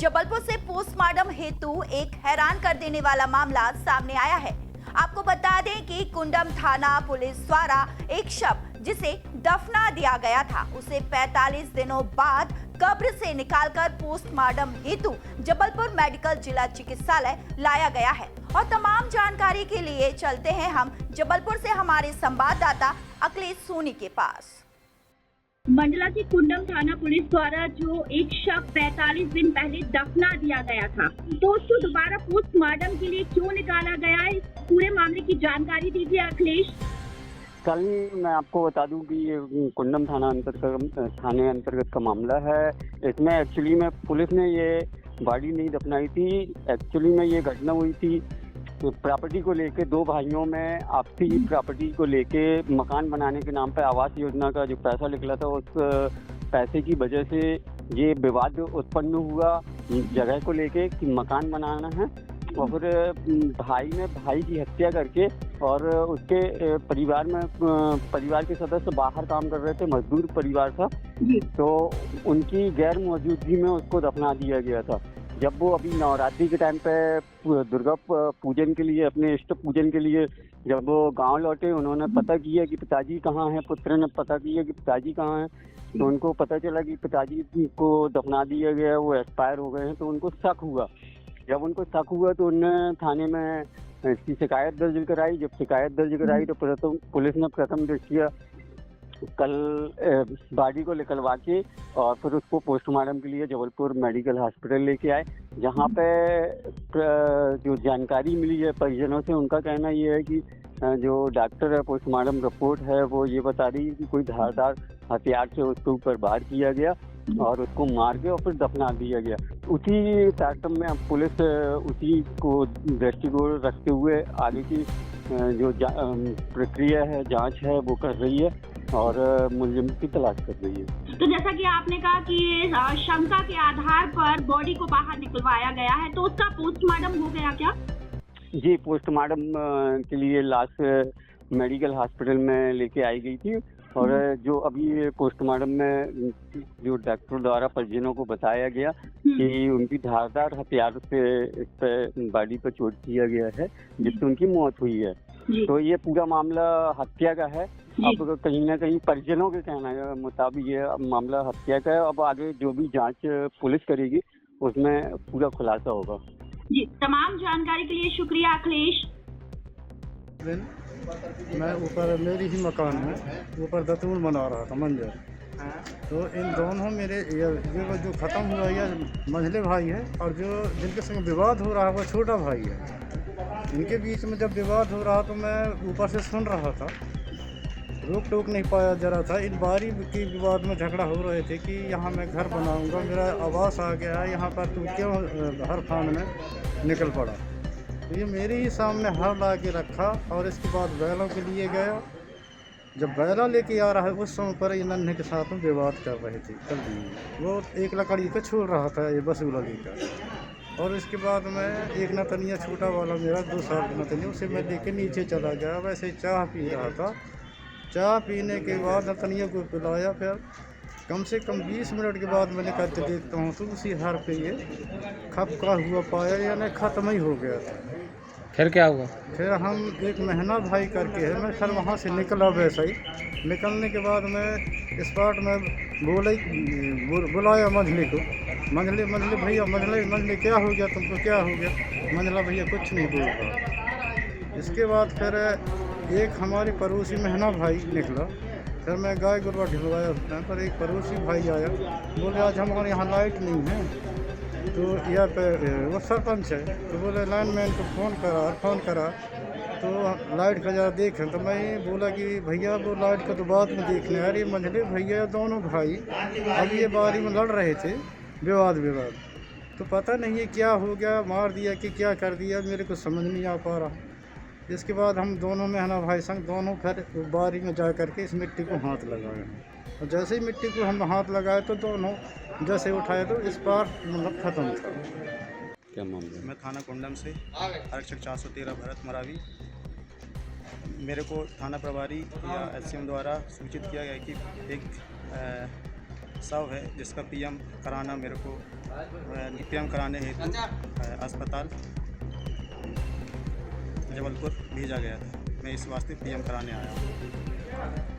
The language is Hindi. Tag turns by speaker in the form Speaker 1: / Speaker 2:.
Speaker 1: जबलपुर से पोस्टमार्टम हेतु एक हैरान कर देने वाला मामला सामने आया है। आपको बता दें कि कुंडम थाना पुलिस द्वारा एक शव जिसे दफना दिया गया था उसे 45 दिनों बाद कब्र से निकालकर पोस्टमार्टम हेतु जबलपुर मेडिकल जिला चिकित्सालय लाया गया है। और तमाम जानकारी के लिए चलते हैं हम जबलपुर से हमारे संवाददाता अखिलेश सोनी के पास।
Speaker 2: मंडला की कुंडम थाना पुलिस द्वारा जो एक शव 45 दिन पहले दफना दिया गया था, तो उसको दोबारा पोस्टमार्टम के लिए क्यों निकाला गया है, इस पूरे मामले की जानकारी दीजिए अखिलेश।
Speaker 3: कल मैं आपको बता दूं कि ये कुंडम थाने अंतर्गत का मामला है। इसमें एक्चुअली में पुलिस ने ये बॉडी नहीं दफनाई थी। एक्चुअली में ये घटना हुई थी प्रॉपर्टी को लेके, दो भाइयों में आपसी प्रॉपर्टी को लेके मकान बनाने के नाम पे आवास योजना का जो पैसा निकला था उस पैसे की वजह से ये विवाद उत्पन्न हुआ जगह को लेके कि मकान बनाना है। और फिर भाई ने भाई की हत्या करके और उसके परिवार के सदस्य बाहर काम कर रहे थे, मजदूर परिवार था, तो उनकी गैर मौजूदगी में उसको दफना दिया गया था। जब वो अभी नवरात्रि के टाइम पे दुर्गा पूजन के लिए, अपने इष्ट पूजन के लिए जब वो गांव लौटे, उन्होंने पता किया कि पिताजी कहाँ हैं, पुत्र ने पता किया कि पिताजी कहाँ हैं, तो उनको पता चला कि पिताजी को दफना दिया गया, वो एक्सपायर हो गए हैं। तो उनको शक हुआ। जब उनको शक हुआ तो उन्होंने थाने में इसकी शिकायत दर्ज कराई। जब शिकायत दर्ज कराई तो पुलिस ने प्रथम दृष्टया कल बॉडी को निकलवा के और फिर उसको पोस्टमार्टम के लिए जबलपुर मेडिकल हॉस्पिटल लेके आए। जहाँ पे जो जानकारी मिली है परिजनों से, उनका कहना ये है कि जो डॉक्टर है, पोस्टमार्टम रिपोर्ट है, वो ये बता रही है कि कोई धारदार हथियार से उसके ऊपर वार किया गया और उसको मार के और फिर दफना दिया गया। उसी तारतम्य में पुलिस उसी को दृष्टिकोण रखते हुए आगे की जो प्रक्रिया है, जांच है, वो कर रही है और मुलजिम की तलाश कर रही है।
Speaker 2: तो जैसा कि आपने कहा कि शंका के आधार पर बॉडी को बाहर निकलवाया गया है, तो उसका पोस्टमार्टम हो गया क्या?
Speaker 3: जी, पोस्टमार्टम के लिए लाश मेडिकल हॉस्पिटल में लेके आई गई थी और जो अभी पोस्टमार्टम में जो डॉक्टर द्वारा परिजनों को बताया गया कि उनकी धारदार हथियार से इस पे बॉडी पर चोट किया गया है जिससे उनकी मौत हुई है। तो ये पूरा मामला हत्या का है। अब कहीं ना कहीं परिजनों के कहने के मुताबिक ये मामला हत्या का है। अब आगे जो भी जांच पुलिस करेगी उसमें पूरा खुलासा होगा।
Speaker 2: जी, तमाम जानकारी के लिए शुक्रिया अखिलेश।
Speaker 4: मैं ऊपर मेरी ही मकान में ऊपर दतूर बना रहा था मंजर, तो इन दोनों मेरे ये जो ख़त्म हुआ ये मंझले भाई है और जो जिनके संग विवाद हो रहा है वो छोटा भाई है। इनके बीच में जब विवाद हो रहा तो मैं ऊपर से सुन रहा था, रोक टोक नहीं पाया जरा था। इन बारी के विवाद में झगड़ा हो रहे थे कि यहाँ मैं घर बनाऊँगा, मेरा आवास आ गया है यहाँ पर, तू क्यों हर खान में निकल पड़ा। तो ये मेरे ही सामने हर ला के रखा और इसके बाद बैलों के लिए गया। जब बैला लेके आ रहा है उस समय पर ये नन्हे के साथ में विवाद कर रहे थे। वो एक लकड़ी पे छोड़ रहा था ये बसूला लेकर, और इसके बाद मैं एक नतनिया छोटा वाला मेरा 2 साल का नतनिया उसे मैं लेके नीचे चला गया। वैसे चाय पी रहा था। चाय पीने के बाद नतनिया को पिलाया। फिर कम से कम 20 मिनट के बाद मैंने करके देखता हूँ तो उसी हर पे ये खपका हुआ पाया, यानी ख़त्म ही हो गया था।
Speaker 5: फिर क्या हुआ?
Speaker 4: फिर हम एक महीना भाई करके है, मैं फिर वहाँ से निकला। वैसा ही निकलने के बाद मैं स्पॉट में बुलाया मंझले को। मंझले भैया, मंझले क्या हो गया तुमको, क्या हो गया? मंझला भैया कुछ नहीं बोल रहा। इसके बाद फिर एक हमारे पड़ोसी महीना भाई निकला। फिर मैं गाय गुरबा ढिलवाया उस टाइम पर। एक पड़ोसी भाई आया, बोले आज हमारे यहाँ लाइट नहीं है, तो यहाँ पे वो सरपंच है, तो बोले लाइनमैन को फ़ोन करा तो लाइट का ज़रा देखें। तो मैं बोला कि भैया वो लाइट का तो बाद में देखने। अरे मंझले भैया दोनों भाई अब ये बारी में लड़ रहे थे, विवाद तो पता नहीं है क्या हो गया, मार दिया कि क्या कर दिया, मेरे को समझ नहीं आ पा रहा। इसके बाद हम दोनों महीना भाई संग दोनों फिर बारी में जा करके इस मिट्टी को हाथ लगाए, और जैसे ही मिट्टी को हम हाथ लगाए तो दोनों जैसे उठाए तो इस बार मतलब ख़त्म था।
Speaker 3: क्या मामला?
Speaker 6: मैं थाना कुंडम से आरक्षक 413 भरत मरावी। मेरे को थाना प्रभारी या एसडीएम द्वारा सूचित किया गया कि एक शव है जिसका पीएम कराना मेरे को पीएम कराने हेतु अस्पताल जबलपुर भेजा गया था। मैं इस वास्ते पीएम कराने आया हूँ।